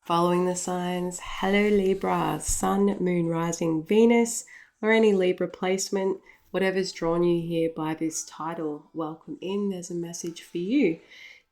Following the signs, hello Libra, Sun, Moon, Rising, Venus, or any Libra placement, whatever's drawn you here by this title, welcome in. There's a message for you.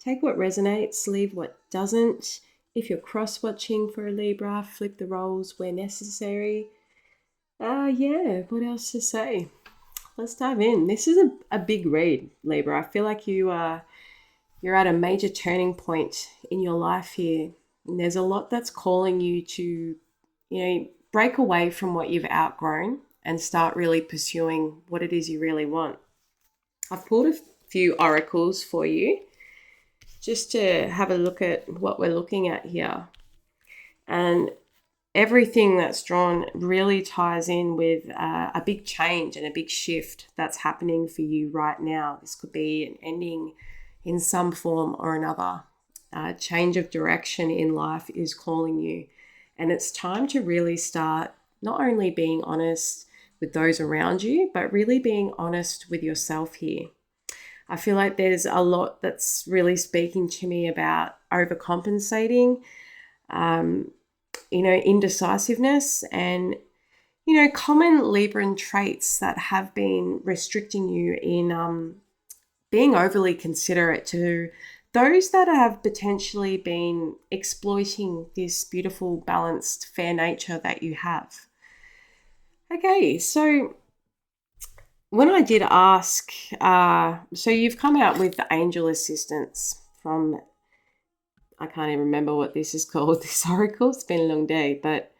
Take what resonates, leave what doesn't. If you're cross-watching for a Libra, flip the roles where necessary. What else to say? Let's dive in. This is a big read, Libra. I feel like you're at a major turning point in your life here. And there's a lot that's calling you to, break away from what you've outgrown and start really pursuing what it is you really want. I've pulled a few oracles for you just to have a look at what we're looking at here. And everything that's drawn really ties in with a big change and a big shift that's happening for you right now. This could be an ending in some form or another. Change of direction in life is calling you. And it's time to really start not only being honest with those around you, but really being honest with yourself here. I feel like there's a lot that's really speaking to me about overcompensating, indecisiveness and, common Libran traits that have been restricting you in being overly considerate to those that have potentially been exploiting this beautiful, balanced, fair nature that you have. Okay, so when I did ask, so you've come out with the angel assistance from, I can't even remember what this is called, this oracle. It's been a long day, but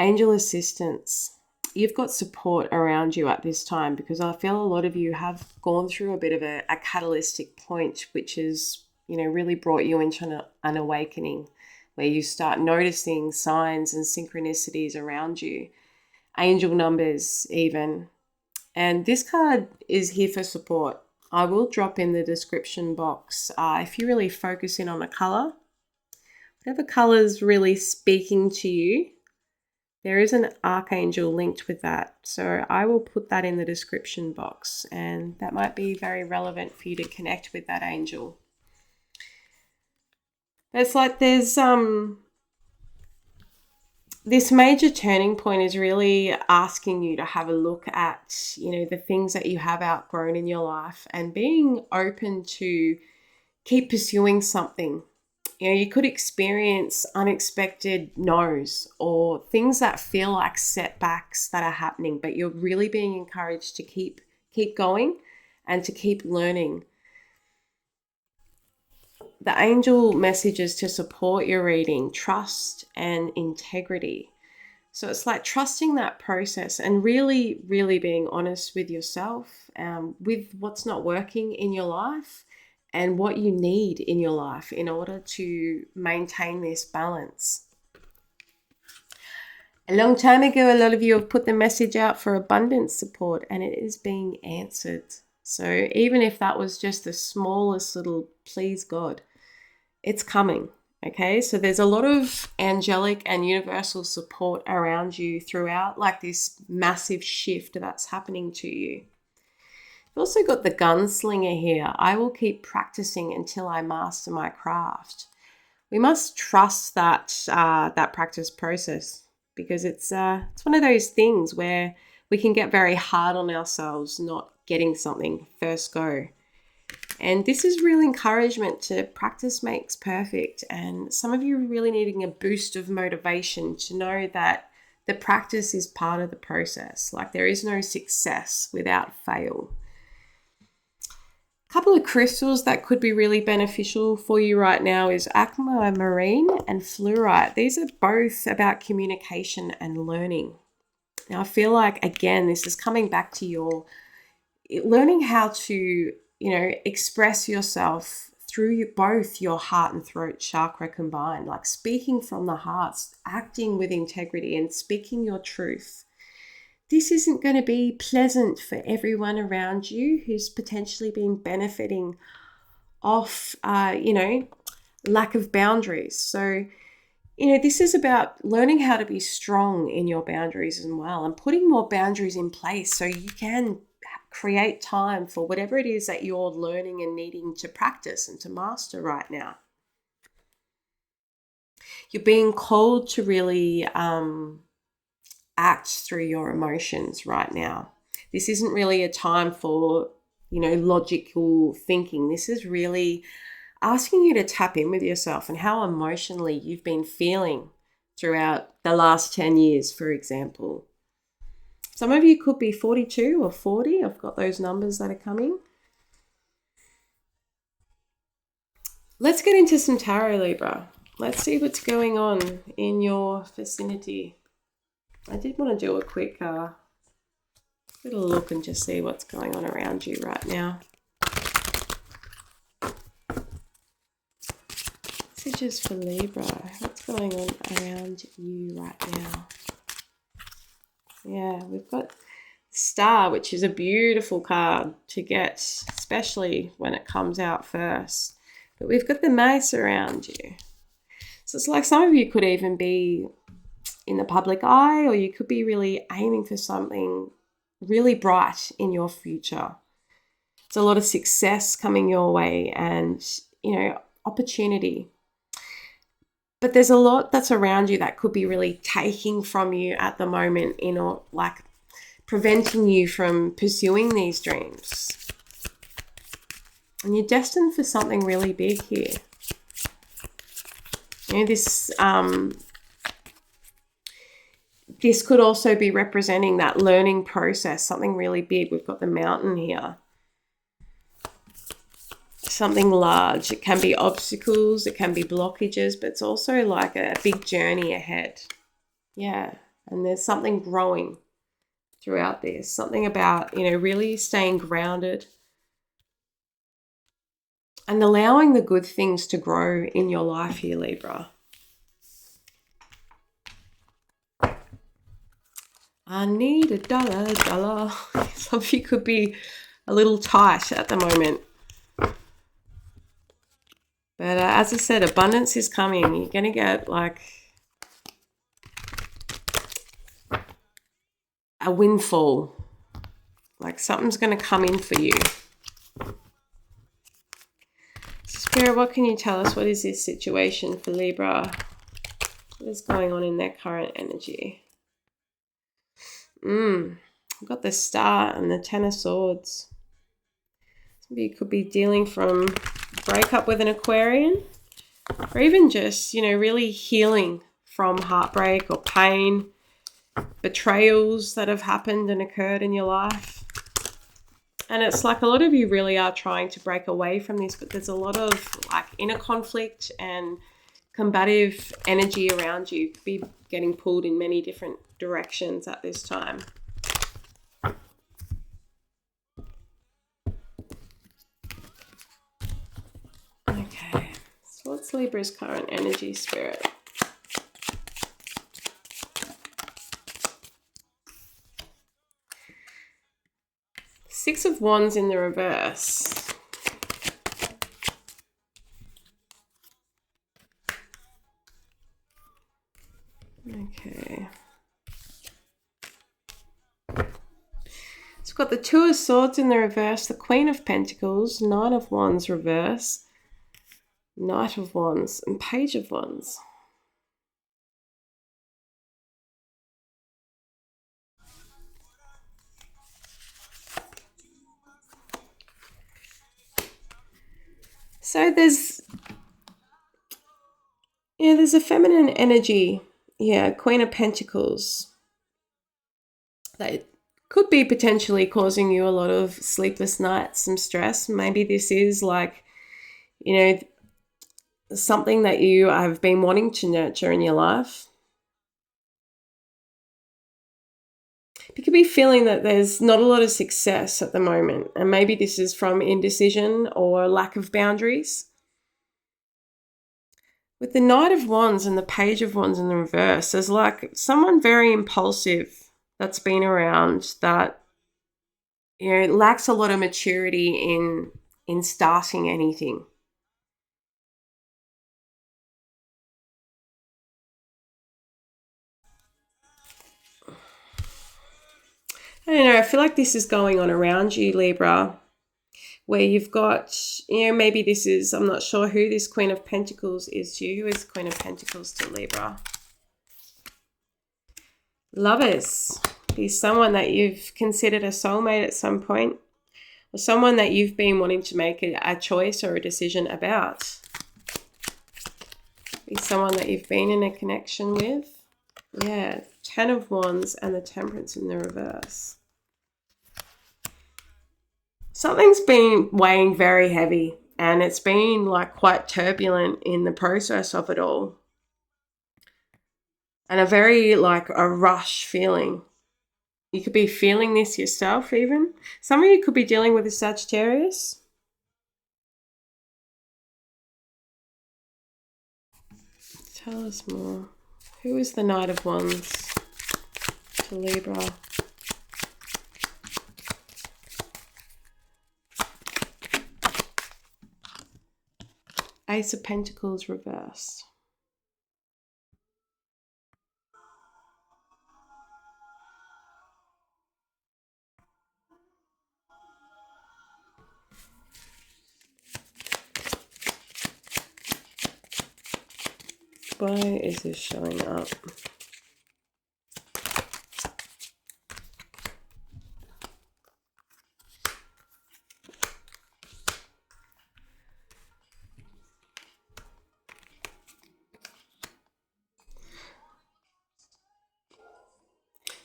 angel assistance. You've got support around you at this time because I feel a lot of you have gone through a bit of a catalytic point, which is, really brought you into an awakening where you start noticing signs and synchronicities around you, angel numbers even. And this card is here for support. I will drop in the description box if you really focus in on a color, whatever color is really speaking to you. There is an archangel linked with that. So I will put that in the description box and that might be very relevant for you to connect with that angel. It's like there's this major turning point is really asking you to have a look at, the things that you have outgrown in your life and being open to keep pursuing something. You could experience unexpected no's or things that feel like setbacks that are happening, but you're really being encouraged to keep going and to keep learning. The angel messages to support your reading, trust and integrity. So it's like trusting that process and really, really being honest with yourself, with what's not working in your life and what you need in your life in order to maintain this balance. A long time ago, a lot of you have put the message out for abundance support and it is being answered. So even if that was just the smallest little please God, it's coming. Okay, so there's a lot of angelic and universal support around you throughout, like this massive shift that's happening to you. You've also got the gunslinger here. I will keep practicing until I master my craft. We must trust that practice process because it's one of those things where we can get very hard on ourselves not getting something first go. And this is real encouragement to practice makes perfect. And some of you are really needing a boost of motivation to know that the practice is part of the process. Like there is no success without fail. A couple of crystals that could be really beneficial for you right now is aquamarine and fluorite. These are both about communication and learning. Now I feel like, again, this is coming back to your learning how to express yourself through both your heart and throat chakra combined, like speaking from the heart, acting with integrity and speaking your truth. This isn't going to be pleasant for everyone around you who's potentially been benefiting off, lack of boundaries. So, this is about learning how to be strong in your boundaries as well and putting more boundaries in place so you can create time for whatever it is that you're learning and needing to practice and to master right now. You're being called to really act through your emotions right now. This isn't really a time for, logical thinking. This is really asking you to tap in with yourself and how emotionally you've been feeling throughout the last 10 years, for example. Some of you could be 42 or 40. I've got those numbers that are coming. Let's get into some tarot, Libra. Let's see what's going on in your vicinity. I did want to do a quick little look and just see what's going on around you right now. Messages for Libra. What's going on around you right now? Yeah, we've got Star, which is a beautiful card to get, especially when it comes out first. But we've got the Mace around you. So it's like some of you could even be in the public eye, or you could be really aiming for something really bright in your future. It's a lot of success coming your way and, opportunity. But there's a lot that's around you that could be really taking from you at the moment, like preventing you from pursuing these dreams. And you're destined for something really big here. This could also be representing that learning process, something really big. We've got the Mountain here. Something large. It can be obstacles, it can be blockages, but it's also like a big journey ahead. Yeah, and there's something growing throughout this. Something about, really staying grounded and allowing the good things to grow in your life here, Libra. I need a dollar. Some of you could be a little tight at the moment. But as I said, abundance is coming. You're going to get like a windfall. Like something's going to come in for you. Spirit, what can you tell us? What is this situation for Libra? What is going on in their current energy? I've got the Star and the Ten of Swords. Some of you could be dealing from breakup with an Aquarian, or even just, really healing from heartbreak or pain, betrayals that have happened and occurred in your life. And it's like a lot of you really are trying to break away from this, but there's a lot of like inner conflict and combative energy around you. You could be getting pulled in many different directions at this time. Okay, so what's Libra's current energy, Spirit? Six of Wands in the reverse. Okay. So we've got the Two of Swords in the reverse, the Queen of Pentacles, Nine of Wands reverse, Knight of Wands, and Page of Wands. So there's a feminine energy. Yeah, Queen of Pentacles. That could be potentially causing you a lot of sleepless nights, some stress. Maybe this is like, something that you have been wanting to nurture in your life. You could be feeling that there's not a lot of success at the moment, and maybe this is from indecision or lack of boundaries. With the Knight of Wands and the Page of Wands in the reverse, there's like someone very impulsive that's been around that, lacks a lot of maturity in starting anything. I don't know, I feel like this is going on around you, Libra, where you've got, maybe this is, I'm not sure who this Queen of Pentacles is to you. Who is Queen of Pentacles to Libra? Lovers. Is someone that you've considered a soulmate at some point, or someone that you've been wanting to make a choice or a decision about. Is someone that you've been in a connection with. Yeah, 10 of Wands and the Temperance in the reverse. Something's been weighing very heavy, and it's been like quite turbulent in the process of it all. And a very like a rush feeling. You could be feeling this yourself even. Some of you could be dealing with a Sagittarius. Tell us more. Who is the Knight of Wands to Libra? Ace of Pentacles reversed. Why is this showing up?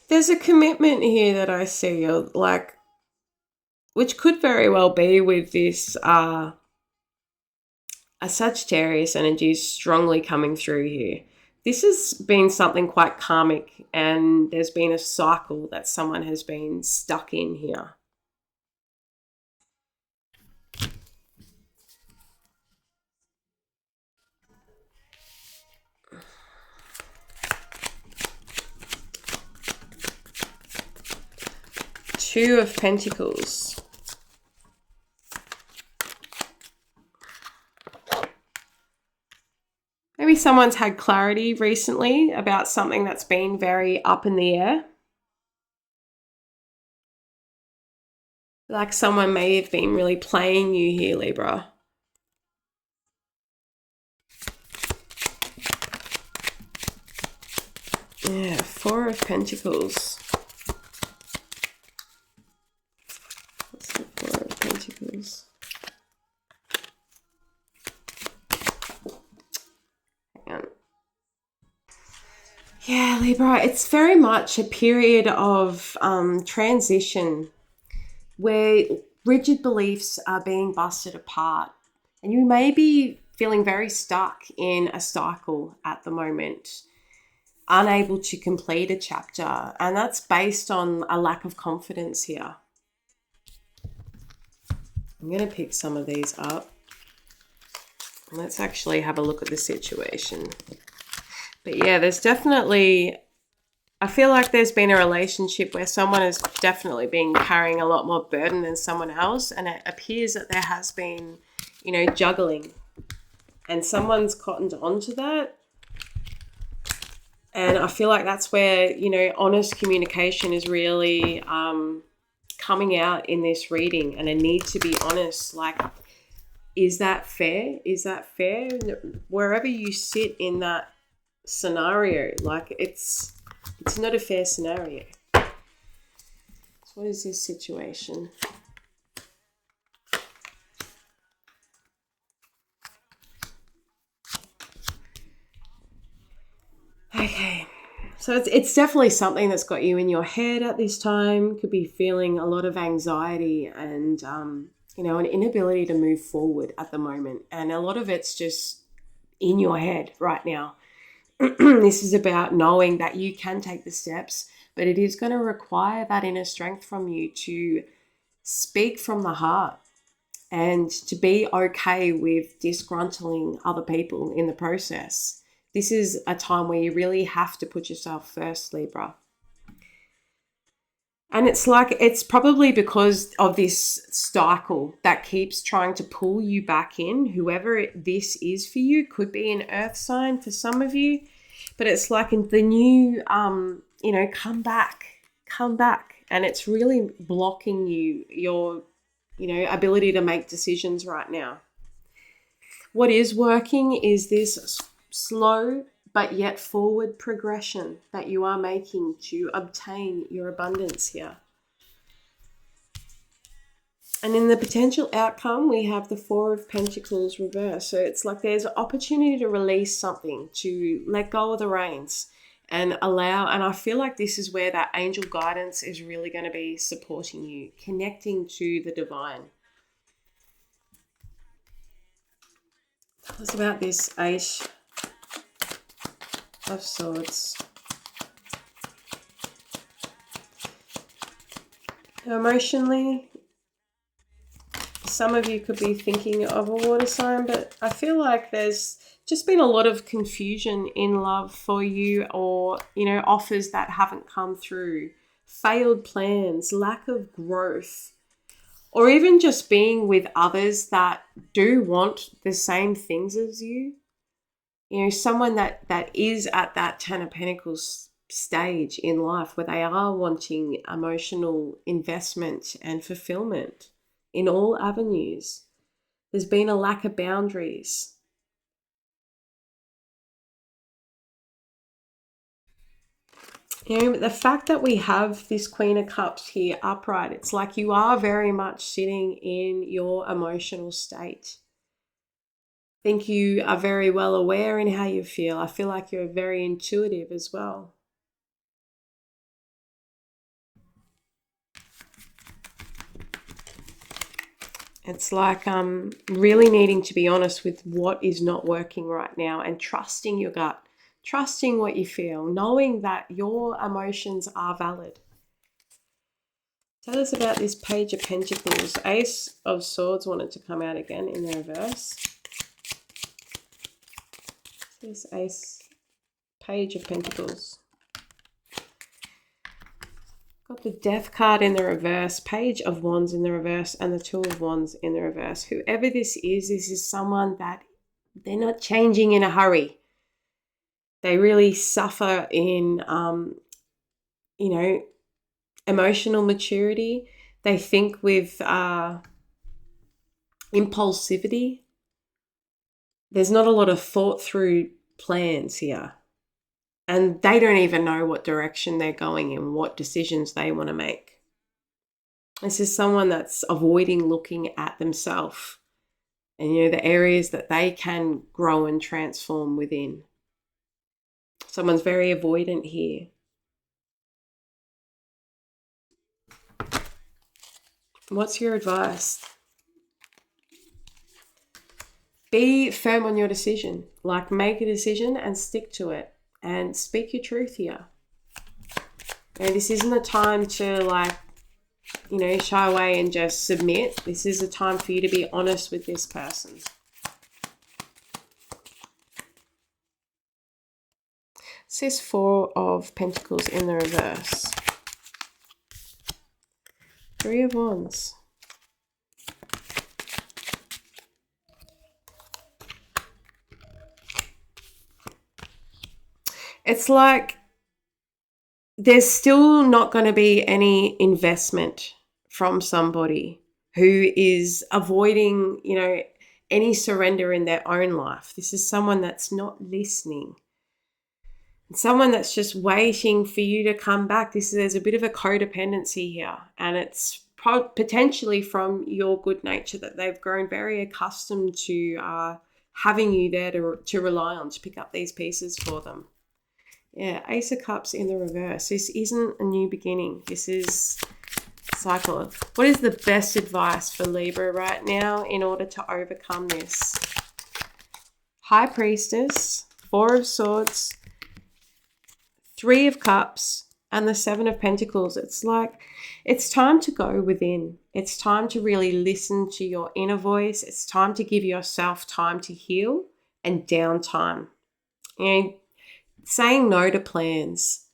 There's a commitment here that I see, like, which could very well be with this a Sagittarius energy strongly coming through here. This has been something quite karmic, and there's been a cycle that someone has been stuck in here. Two of Pentacles. Maybe someone's had clarity recently about something that's been very up in the air. Like someone may have been really playing you here, Libra. Yeah, Four of Pentacles. What's the Four of Pentacles? Hang on. Yeah, Libra, it's very much a period of transition where rigid beliefs are being busted apart. And you may be feeling very stuck in a cycle at the moment, unable to complete a chapter, and that's based on a lack of confidence here. I'm going to pick some of these up. Let's actually have a look at the situation. But yeah, there's definitely, I feel like there's been a relationship where someone has definitely been carrying a lot more burden than someone else, and it appears that there has been, juggling, and someone's cottoned onto that. And I feel like that's where, honest communication is really coming out in this reading, and a need to be honest. Like, is that fair? Is that fair? Wherever you sit in that scenario, like it's not a fair scenario. So what is this situation? Okay, so it's definitely something that's got you in your head at this time. Could be feeling a lot of anxiety and, an inability to move forward at the moment. And a lot of it's just in your head right now. This is about knowing that you can take the steps, but it is going to require that inner strength from you to speak from the heart and to be okay with disgruntling other people in the process. This is a time where you really have to put yourself first, Libra. And it's like, it's probably because of this cycle that keeps trying to pull you back in. Whoever this is for you, could be an earth sign for some of you, but it's like in the new, come back. And it's really blocking you. You're ability to make decisions right now. What is working is this slow but yet forward progression that you are making to obtain your abundance here. And in the potential outcome, we have the Four of Pentacles reverse. So it's like there's an opportunity to release something, to let go of the reins and allow. And I feel like this is where that angel guidance is really going to be supporting you, connecting to the divine. Tell us about this Ace of Swords. Emotionally, some of you could be thinking of a water sign, but I feel like there's just been a lot of confusion in love for you, or, offers that haven't come through, failed plans, lack of growth, or even just being with others that do want the same things as you. Someone that is at that Ten of Pentacles stage in life where they are wanting emotional investment and fulfillment in all avenues. There's been a lack of boundaries. The fact that we have this Queen of Cups here upright, it's like you are very much sitting in your emotional state. I think you are very well aware in how you feel. I feel like you're very intuitive as well. It's like really needing to be honest with what is not working right now and trusting your gut, trusting what you feel, knowing that your emotions are valid. Tell us about this Page of Pentacles. Ace of Swords wanted to come out again in the reverse. This Ace, Page of Pentacles. Got the Death card in the reverse, Page of Wands in the reverse, and the Two of Wands in the reverse. Whoever this is someone that they're not changing in a hurry. They really suffer in, emotional maturity. They think with impulsivity. There's not a lot of thought through plans here. And they don't even know what direction they're going in, what decisions they want to make. This is someone that's avoiding looking at themselves and, the areas that they can grow and transform within. Someone's very avoidant here. What's your advice? Be firm on your decision. Like, make a decision and stick to it. And speak your truth here. And this isn't a time to shy away and just submit. This is a time for you to be honest with this person. This is Four of Pentacles in the reverse. Three of Wands. It's like there's still not going to be any investment from somebody who is avoiding, any surrender in their own life. This is someone that's not listening. It's someone that's just waiting for you to come back. There's a bit of a codependency here, and it's potentially from your good nature that they've grown very accustomed to having you there to rely on, to pick up these pieces for them. Yeah, Ace of Cups in the reverse. This isn't a new beginning. This is cycle. What is the best advice for Libra right now in order to overcome this? High Priestess, Four of Swords, Three of Cups, and the Seven of Pentacles. It's like it's time to go within. It's time to really listen to your inner voice. It's time to give yourself time to heal and downtime. Saying no to plans,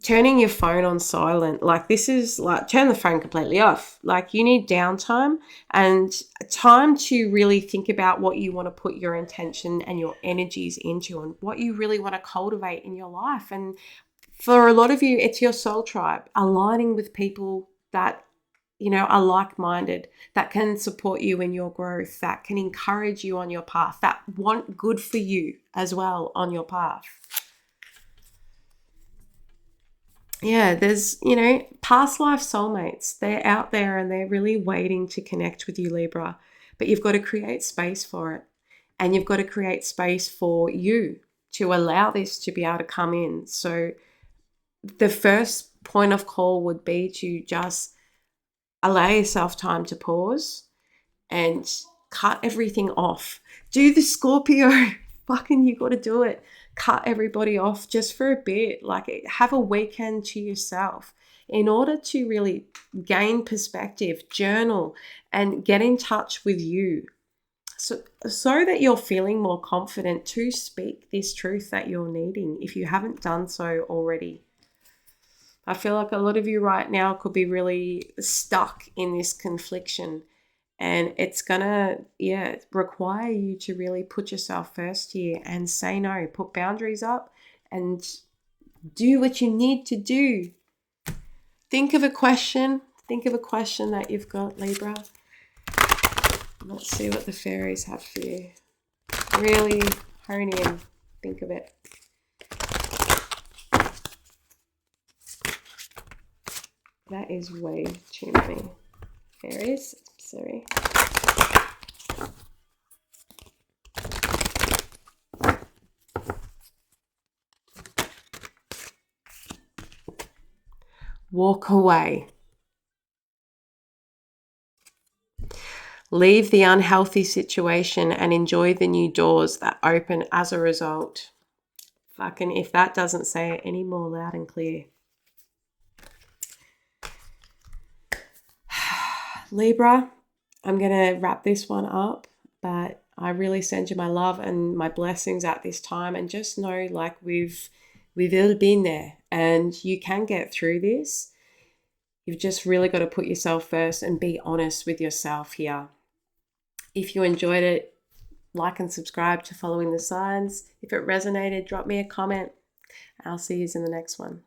turning your phone on silent. This is turn the phone completely off. You need downtime and time to really think about what you want to put your intention and your energies into and what you really want to cultivate in your life. And for a lot of you, it's your soul tribe, aligning with people that are like-minded, that can support you in your growth, that can encourage you on your path, that want good for you as well on your path. Yeah, there's, past life soulmates. They're out there and they're really waiting to connect with you, Libra. But you've got to create space for it. And you've got to create space for you to allow this to be able to come in. So the first point of call would be to just allow yourself time to pause and cut everything off. Do the Scorpio. Fucking, you got to do it. Cut everybody off just for a bit. Like, have a weekend to yourself in order to really gain perspective, journal, and get in touch with you. So that you're feeling more confident to speak this truth that you're needing if you haven't done so already. I feel like a lot of you right now could be really stuck in this confliction, and it's gonna, require you to really put yourself first here and say no, put boundaries up and do what you need to do. Think of a question that you've got, Libra. Let's see what the fairies have for you. Really hone in, think of it. That is way too many fairies. Sorry. Walk away. Leave the unhealthy situation and enjoy the new doors that open as a result. Fucking, if that doesn't say it any more loud and clear. Libra, I'm going to wrap this one up, but I really send you my love and my blessings at this time, and just know, like, we've all been there and you can get through this. You've just really got to put yourself first and be honest with yourself here. If you enjoyed it, like and subscribe to Following the Signs. If it resonated, drop me a comment. I'll see you in the next one.